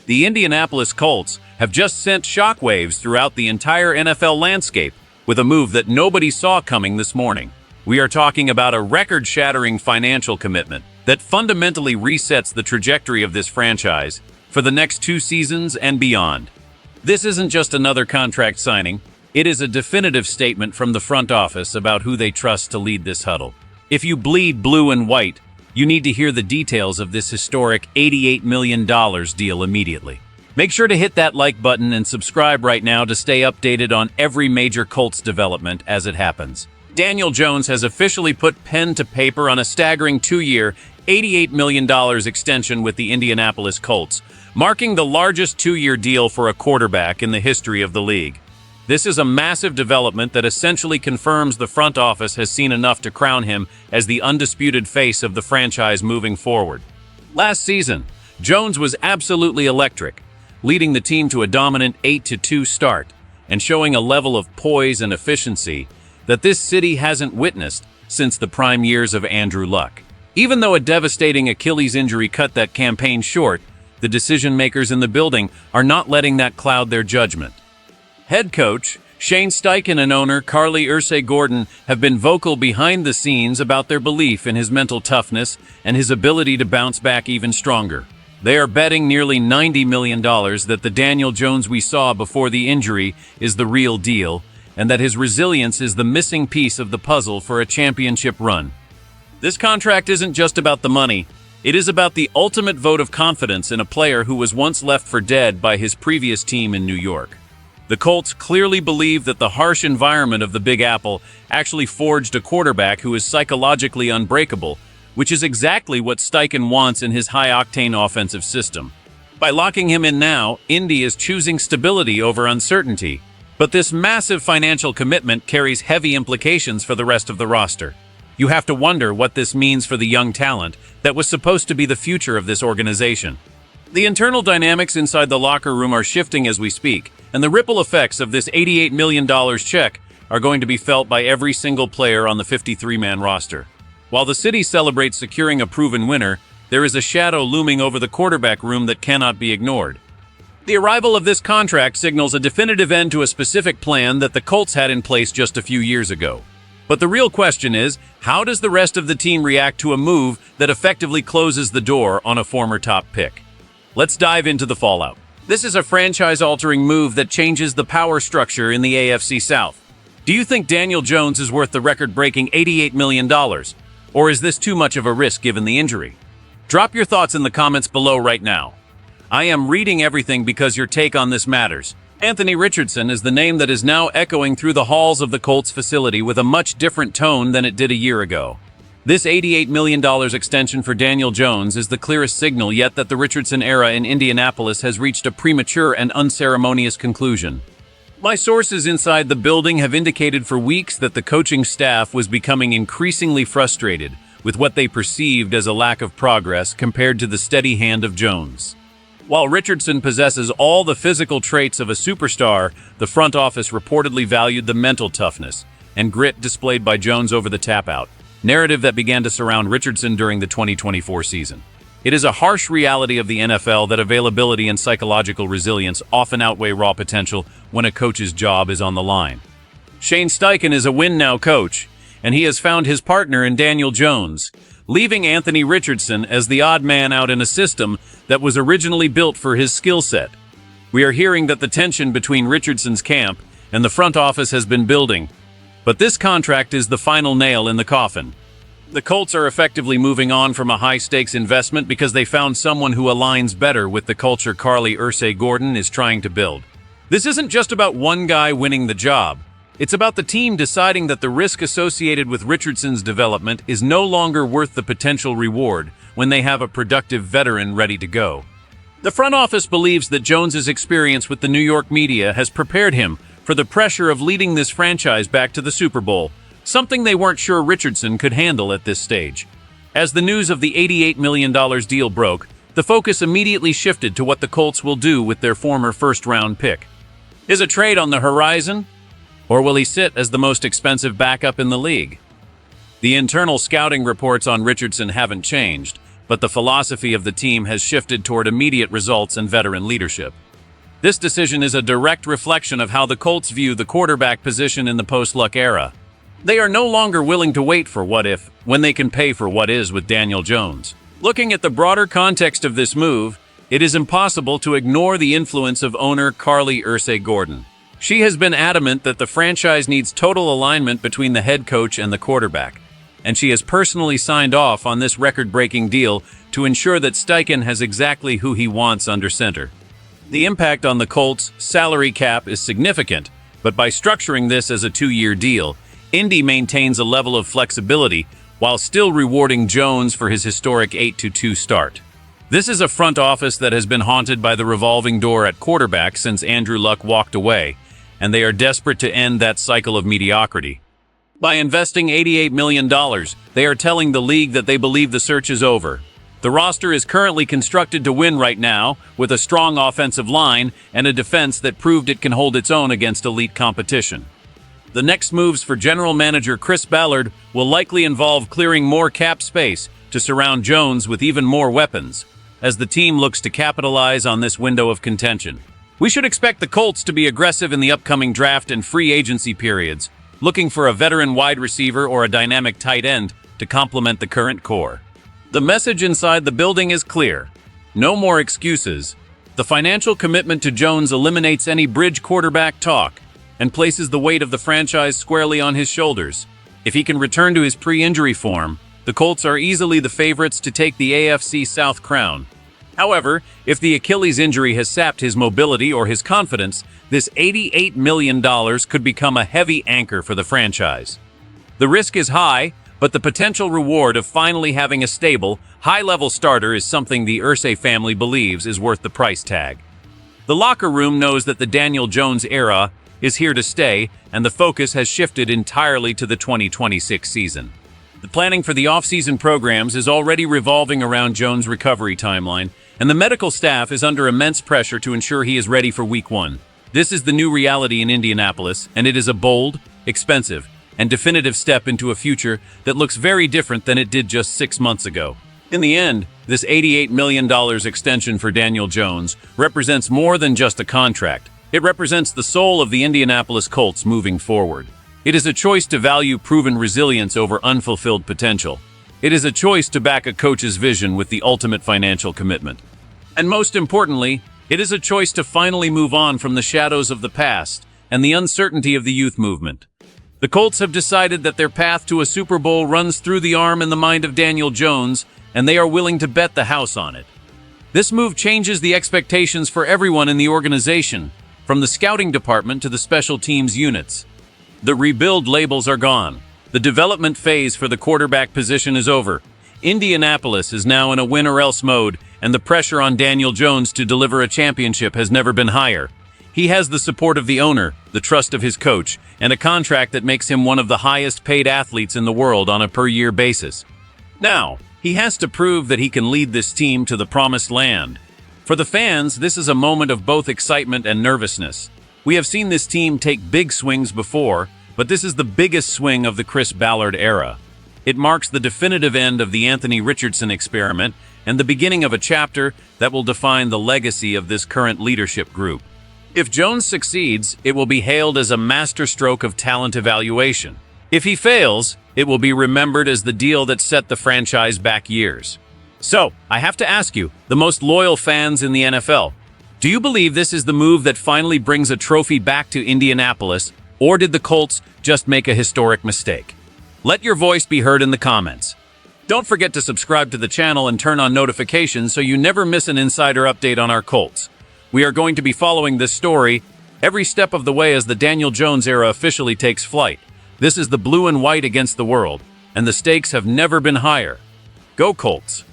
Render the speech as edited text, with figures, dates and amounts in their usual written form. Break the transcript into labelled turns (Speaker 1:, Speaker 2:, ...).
Speaker 1: The Indianapolis Colts have just sent shockwaves throughout the entire NFL landscape with a move that nobody saw coming this morning. We are talking about a record-shattering financial commitment that fundamentally resets the trajectory of this franchise for the next 2 seasons and beyond. This isn't just another contract signing, it is a definitive statement from the front office about who they trust to lead this huddle. If you bleed blue and white, you need to hear the details of this historic $88 million deal immediately. Make sure to hit that like button and subscribe right now to stay updated on every major Colts development as it happens. Daniel Jones has officially put pen to paper on a staggering 2-year, $88 million extension with the Indianapolis Colts, marking the largest 2-year deal for a quarterback in the history of the league. This is a massive development that essentially confirms the front office has seen enough to crown him as the undisputed face of the franchise moving forward. Last season, Jones was absolutely electric, leading the team to a dominant 8-2 start and showing a level of poise and efficiency that this city hasn't witnessed since the prime years of Andrew Luck. Even though a devastating Achilles injury cut that campaign short, the decision-makers in the building are not letting that cloud their judgment. Head coach Shane Steichen and owner Carly Gordon have been vocal behind the scenes about their belief in his mental toughness and his ability to bounce back even stronger. They are betting nearly $90 million that the Daniel Jones we saw before the injury is the real deal, and that his resilience is the missing piece of the puzzle for a championship run. This contract isn't just about the money, it is about the ultimate vote of confidence in a player who was once left for dead by his previous team in New York. The Colts clearly believe that the harsh environment of the Big Apple actually forged a quarterback who is psychologically unbreakable, which is exactly what Steichen wants in his high-octane offensive system. By locking him in now, Indy is choosing stability over uncertainty. But this massive financial commitment carries heavy implications for the rest of the roster. You have to wonder what this means for the young talent that was supposed to be the future of this organization. The internal dynamics inside the locker room are shifting as we speak, and the ripple effects of this $88 million check are going to be felt by every single player on the 53-man roster. While the city celebrates securing a proven winner, there is a shadow looming over the quarterback room that cannot be ignored. The arrival of this contract signals a definitive end to a specific plan that the Colts had in place just a few years ago. But the real question is, how does the rest of the team react to a move that effectively closes the door on a former top pick? Let's dive into the fallout. This is a franchise-altering move that changes the power structure in the AFC South. Do you think Daniel Jones is worth the record-breaking $88 million? Or is this too much of a risk given the injury? Drop your thoughts in the comments below right now. I am reading everything because your take on this matters. Anthony Richardson is the name that is now echoing through the halls of the Colts facility with a much different tone than it did a year ago. This $88 million extension for Daniel Jones is the clearest signal yet that the Richardson era in Indianapolis has reached a premature and unceremonious conclusion. My sources inside the building have indicated for weeks that the coaching staff was becoming increasingly frustrated with what they perceived as a lack of progress compared to the steady hand of Jones. While Richardson possesses all the physical traits of a superstar, the front office reportedly valued the mental toughness and grit displayed by Jones over the tap-out, narrative that began to surround Richardson during the 2024 season. It is a harsh reality of the NFL that availability and psychological resilience often outweigh raw potential when a coach's job is on the line. Shane Steichen is a win-now coach, and he has found his partner in Daniel Jones, leaving Anthony Richardson as the odd man out in a system that was originally built for his skill set. We are hearing that the tension between Richardson's camp and the front office has been building, but this contract is the final nail in the coffin. The Colts are effectively moving on from a high-stakes investment because they found someone who aligns better with the culture Carly Gordon is trying to build. This isn't just about one guy winning the job. It's about the team deciding that the risk associated with Richardson's development is no longer worth the potential reward when they have a productive veteran ready to go. The front office believes that Jones's experience with the New York media has prepared him for the pressure of leading this franchise back to the Super Bowl, something they weren't sure Richardson could handle at this stage. As the news of the $88 million deal broke, the focus immediately shifted to what the Colts will do with their former first-round pick. Is a trade on the horizon? Or will he sit as the most expensive backup in the league? The internal scouting reports on Richardson haven't changed, but the philosophy of the team has shifted toward immediate results and veteran leadership. This decision is a direct reflection of how the Colts view the quarterback position in the post-Luck era. They are no longer willing to wait for what if, when they can pay for what is with Daniel Jones. Looking at the broader context of this move, it is impossible to ignore the influence of owner Carly Gordon. She has been adamant that the franchise needs total alignment between the head coach and the quarterback, and she has personally signed off on this record-breaking deal to ensure that Steichen has exactly who he wants under center. The impact on the Colts' salary cap is significant, but by structuring this as a 2-year deal, Indy maintains a level of flexibility while still rewarding Jones for his historic 8-2 start. This is a front office that has been haunted by the revolving door at quarterback since Andrew Luck walked away, and they are desperate to end that cycle of mediocrity. By investing $88 million, they are telling the league that they believe the search is over. The roster is currently constructed to win right now, with a strong offensive line and a defense that proved it can hold its own against elite competition. The next moves for general manager Chris Ballard will likely involve clearing more cap space to surround Jones with even more weapons, as the team looks to capitalize on this window of contention. We should expect the Colts to be aggressive in the upcoming draft and free agency periods, looking for a veteran wide receiver or a dynamic tight end to complement the current core. The message inside the building is clear. No more excuses. The financial commitment to Jones eliminates any bridge quarterback talk and places the weight of the franchise squarely on his shoulders. If he can return to his pre-injury form, the Colts are easily the favorites to take the AFC South crown. However, if the Achilles injury has sapped his mobility or his confidence, this $88 million could become a heavy anchor for the franchise. The risk is high, but the potential reward of finally having a stable, high-level starter is something the Irsay family believes is worth the price tag. The locker room knows that the Daniel Jones era is here to stay, and the focus has shifted entirely to the 2026 season. The planning for the offseason programs is already revolving around Jones' recovery timeline, and the medical staff is under immense pressure to ensure he is ready for Week 1. This is the new reality in Indianapolis, and it is a bold, expensive, and definitive step into a future that looks very different than it did just 6 months ago. In the end, this $88 million extension for Daniel Jones represents more than just a contract. It represents the soul of the Indianapolis Colts moving forward. It is a choice to value proven resilience over unfulfilled potential. It is a choice to back a coach's vision with the ultimate financial commitment. And most importantly, it is a choice to finally move on from the shadows of the past and the uncertainty of the youth movement. The Colts have decided that their path to a Super Bowl runs through the arm and the mind of Daniel Jones, and they are willing to bet the house on it. This move changes the expectations for everyone in the organization, from the scouting department to the special teams units. The rebuild labels are gone. The development phase for the quarterback position is over. Indianapolis is now in a win-or-else mode, and the pressure on Daniel Jones to deliver a championship has never been higher. He has the support of the owner, the trust of his coach, and a contract that makes him one of the highest-paid athletes in the world on a per-year basis. Now, he has to prove that he can lead this team to the promised land. For the fans, this is a moment of both excitement and nervousness. We have seen this team take big swings before, but this is the biggest swing of the Chris Ballard era. It marks the definitive end of the Anthony Richardson experiment and the beginning of a chapter that will define the legacy of this current leadership group. If Jones succeeds, it will be hailed as a masterstroke of talent evaluation. If he fails, it will be remembered as the deal that set the franchise back years. So, I have to ask you, the most loyal fans in the NFL, do you believe this is the move that finally brings a trophy back to Indianapolis, or did the Colts just make a historic mistake? Let your voice be heard in the comments. Don't forget to subscribe to the channel and turn on notifications so you never miss an insider update on our Colts. We are going to be following this story every step of the way as the Daniel Jones era officially takes flight. This is the blue and white against the world, and the stakes have never been higher. Go Colts!